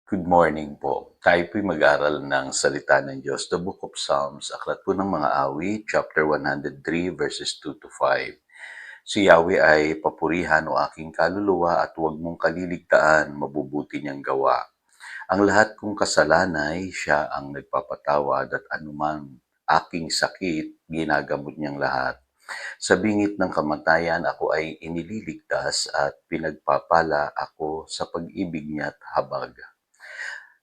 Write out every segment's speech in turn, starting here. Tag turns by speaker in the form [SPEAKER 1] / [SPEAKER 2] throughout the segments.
[SPEAKER 1] Good morning po. Tayo po'y mag-aral ng salita ng Diyos, the Book of Psalms, aklat po ng mga awit, chapter 103, verses 2 to 5. Si Yahweh ay papurihan o aking kaluluwa at huwag mong kaliligtaan, mabubuti niyang gawa. Ang lahat kong kasalanay, siya ang nagpapatawad at anumang aking sakit, ginagamot niyang lahat. Sa bingit ng kamatayan ako ay inililigtas at pinagpapala ako sa pag-ibig niya at habag.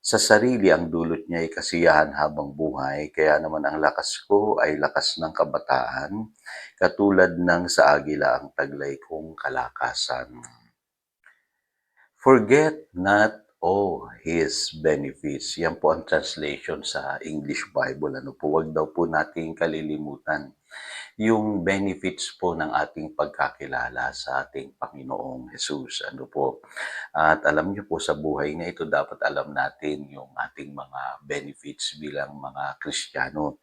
[SPEAKER 1] Sa sarili ang dulot niya ay kasiyahan habang buhay, kaya naman ang lakas ko ay lakas ng kabataan, katulad ng sa agila ang taglay kong kalakasan. Forget not all His benefits. Yan po ang translation sa English Bible. Ano po, wag daw po nating kalilimutan yung benefits po ng ating pagkakilala sa ating Panginoong Jesus. Ano po? At alam niyo po sa buhay na ito, dapat alam natin yung ating mga benefits bilang mga Kristiyano.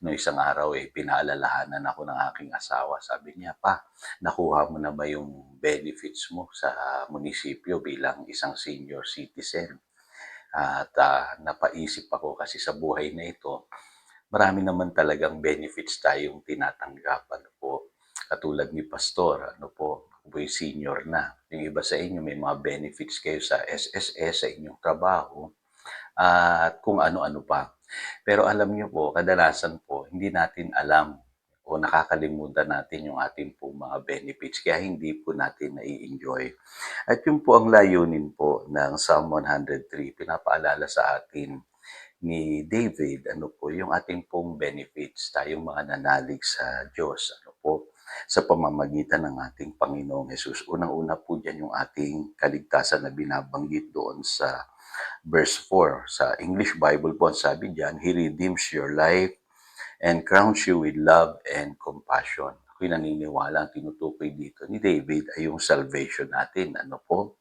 [SPEAKER 1] No, isang araw pinaalalahanan ako ng aking asawa. Sabi niya, "Pa, nakuha mo na ba yung benefits mo sa munisipyo bilang isang senior citizen?" At napaisip ako kasi sa buhay na ito, marami naman talagang benefits tayong tinatanggap. Ano po, katulad ni Pastor, ano po, ako po'y senior na. Yung iba sa inyo may mga benefits kayo sa SSS, sa inyong trabaho, at kung ano-ano pa. Pero alam niyo po, kadalasan po, hindi natin alam o nakakalimutan natin yung ating po mga benefits, kaya hindi po natin nai-enjoy. At yun po ang layunin po ng Psalm 103, pinapaalala sa atin ni David, ano po, yung ating pong benefits, tayong mga nanalig sa Diyos, ano po, sa pamamagitan ng ating Panginoong Hesus. Unang-una po dyan yung ating kaligtasan na binabanggit doon sa verse 4. Sa English Bible po, sabi dyan, He redeems your life and crowns you with love and compassion. Ako'y naniniwala, ang tinutukoy dito ni David ay yung salvation natin. Ano po?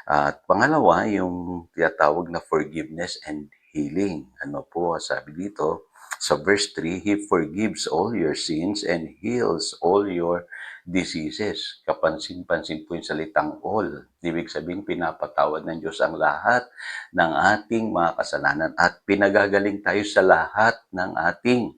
[SPEAKER 1] At pangalawa, yung tinatawag na forgiveness and healing. Ano po, sabi dito sa verse 3, He forgives all your sins and heals all your diseases. Kapansin-pansin po yung salitang all. Ibig sabihin, pinapatawad ng Diyos ang lahat ng ating mga kasalanan at pinagagaling tayo sa lahat ng ating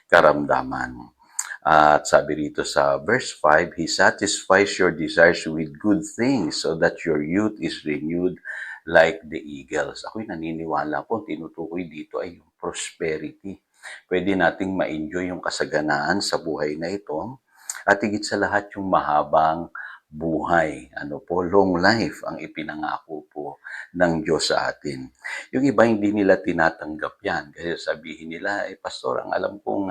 [SPEAKER 1] karamdaman. At sabi rito sa verse 5, He satisfies your desires with good things so that your youth is renewed like the eagles. Ako'y naniniwala po, tinutukoy dito ay yung prosperity. Pwede nating ma-enjoy yung kasaganaan sa buhay na ito at higit sa lahat yung mahabang buhay. Ano po, long life ang ipinangako po ng Diyos sa atin. Yung iba hindi nila tinatanggap yan. Kasi sabihin nila, Pastor, ang alam kong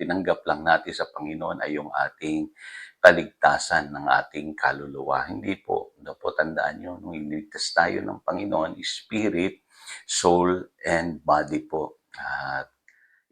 [SPEAKER 1] tinanggap lang natin sa Panginoon ay yung ating kaligtasan ng ating kaluluwa. Hindi po. Ano po, tandaan nyo, nung iniligtas tayo ng Panginoon, spirit, soul, and body po. At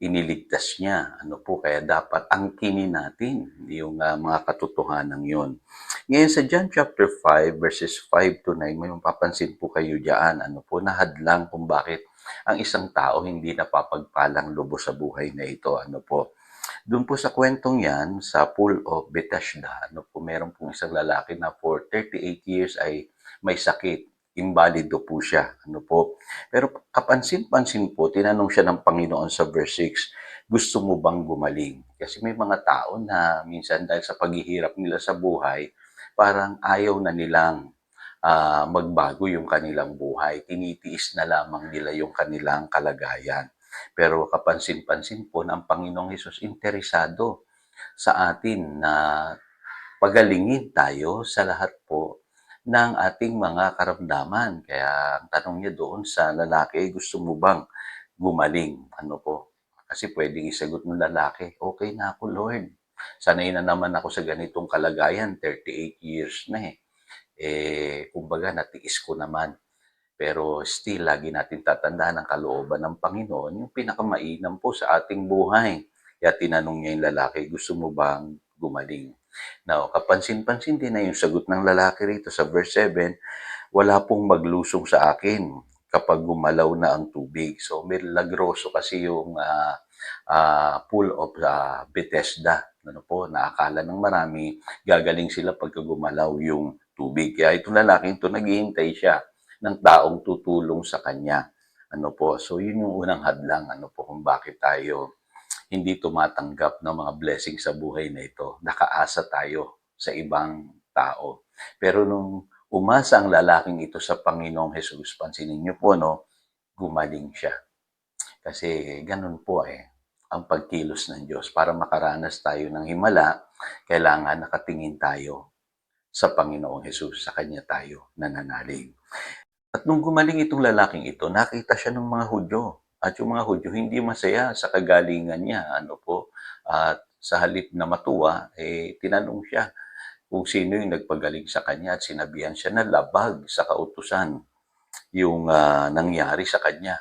[SPEAKER 1] iniligtas niya. Ano po, kaya dapat angkinin natin yung mga katotohanan yun. Ngayon sa John chapter 5 verses 5 to 9, may mapapansin po kayo diyan, ano po, nahadlang kung bakit ang isang tao hindi napapagpalang lubos sa buhay na ito. Ano po, doon po sa kwentong yan, sa Pool of Bethesda, ano po, meron pong isang lalaki na for 38 years ay may sakit. Invalido po siya. Ano po. Pero kapansin-pansin po, tinanong siya ng Panginoon sa verse 6, gusto mo bang gumaling? Kasi may mga tao na minsan dahil sa paghihirap nila sa buhay, parang ayaw na nilang magbago yung kanilang buhay. Tinitiis na lamang nila yung kanilang kalagayan. Pero kapansin-pansin po ng Panginoong Hesus interesado sa atin na pagalingin tayo sa lahat po ng ating mga karamdaman. Kaya ang tanong niya doon sa lalaki, gusto mo bang gumaling? Ano po? Kasi pwedeng isagot ng lalaki, okay na ako, Lord. Sanay na naman ako sa ganitong kalagayan, 38 years na eh. Kumbaga, natiis ko naman. Pero still, lagi natin tatandaan ang kalooban ng Panginoon, yung pinakamainam po sa ating buhay. Kaya tinanong niya yung lalaki, gusto mo bang gumaling? Now, kapansin-pansin din na yung sagot ng lalaki rito sa verse 7, wala pong maglusong sa akin kapag gumalaw na ang tubig. So, milagroso kasi yung pool of Bethesda. Ano po, naakala ng marami, gagaling sila pagka gumalaw yung tubig. Kaya itong lalaking ito, naghihintay siya ng taong tutulong sa kanya. Ano po, so yun yung unang hadlang ano po kung bakit tayo hindi tumatanggap ng mga blessing sa buhay na ito. Nakaasa tayo sa ibang tao. Pero nung umasa ang lalaking ito sa Panginoong Hesus, pansinin niyo po, no, gumaling siya. Kasi ganun po ang pagkilos ng Diyos. Para makaranas tayo ng himala, kailangan nakatingin tayo sa Panginoong Hesus, sa Kanya tayo nananalig. At nung gumaling itong lalaking ito, nakita siya ng mga Hudyo. At yung mga Hudyo hindi masaya sa kagalingan niya. Ano po? At sa halip na matuwa, tinanong siya kung sino yung nagpagaling sa kanya at sinabihan siya na labag sa kautusan yung nangyari sa kanya.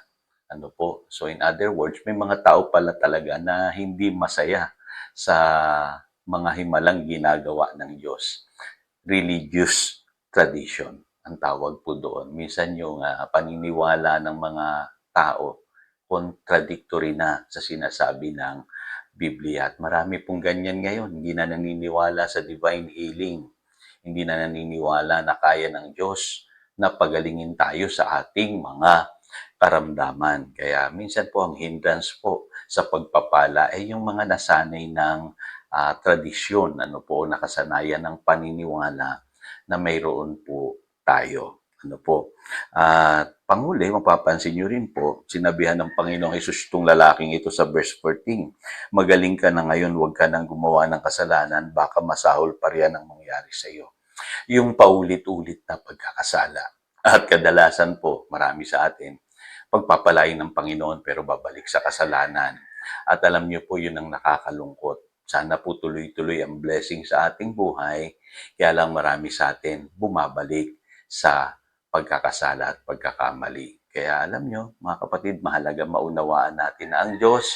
[SPEAKER 1] Ano po? So in other words, may mga tao pala talaga na hindi masaya sa mga himalang ginagawa ng Diyos. Religious tradition ang tawag po doon. Minsan yung paniniwala ng mga tao contradictory na sa sinasabi ng Biblia. At marami pong ganyan ngayon. Hindi na naniniwala sa divine healing. Hindi na naniniwala na kaya ng Diyos na pagalingin tayo sa ating mga karamdaman. Kaya minsan po ang hindrance po sa pagpapala ay yung mga nasanay ng tradisyon, ano po, nakasanayan ng paniniwala na mayroon po tayo. Ano po. Panghuli, mapapansin nyo rin po, sinabihan ng Panginoong Hesus itong lalaking ito sa verse 14, magaling ka na ngayon, huwag ka nang gumawa ng kasalanan, baka masahol pa riyan ang mangyari sa iyo. Yung paulit-ulit na pagkakasala. At kadalasan po, marami sa atin, pagpapalain ng Panginoon pero babalik sa kasalanan. At alam niyo po, yun ang nakakalungkot. Sana po tuloy-tuloy ang blessing sa ating buhay, kaya lang marami sa atin bumabalik sa pagkakasala at pagkakamali. Kaya alam nyo, mga kapatid, mahalaga maunawaan natin na ang Diyos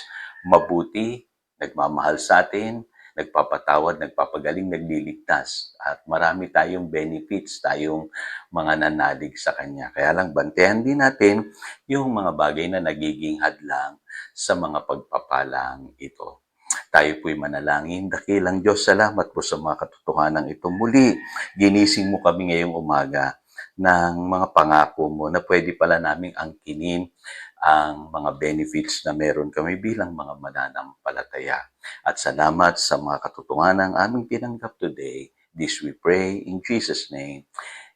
[SPEAKER 1] mabuti, nagmamahal sa atin, nagpapatawad, nagpapagaling, nagliligtas. At marami tayong benefits, tayong mga nanalig sa Kanya. Kaya lang bantayan din natin yung mga bagay na nagiging hadlang sa mga pagpapalang ito. Tayo po'y manalangin. Dakilang Diyos, salamat po sa mga katotohanan ito. Muli, ginising mo kami ngayong umaga ng mga pangako mo na pwede pala naming angkinin ang mga benefits na meron kami bilang mga mananampalataya. At salamat sa mga katotohanan aming tinanggap today. This we pray in Jesus' name.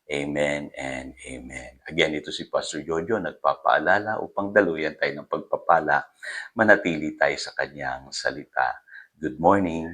[SPEAKER 1] Amen and amen. Again, ito si Pastor Jojo, nagpapaalala upang daluyan tayo ng pagpapala, manatili tayo sa kanyang salita. Good morning.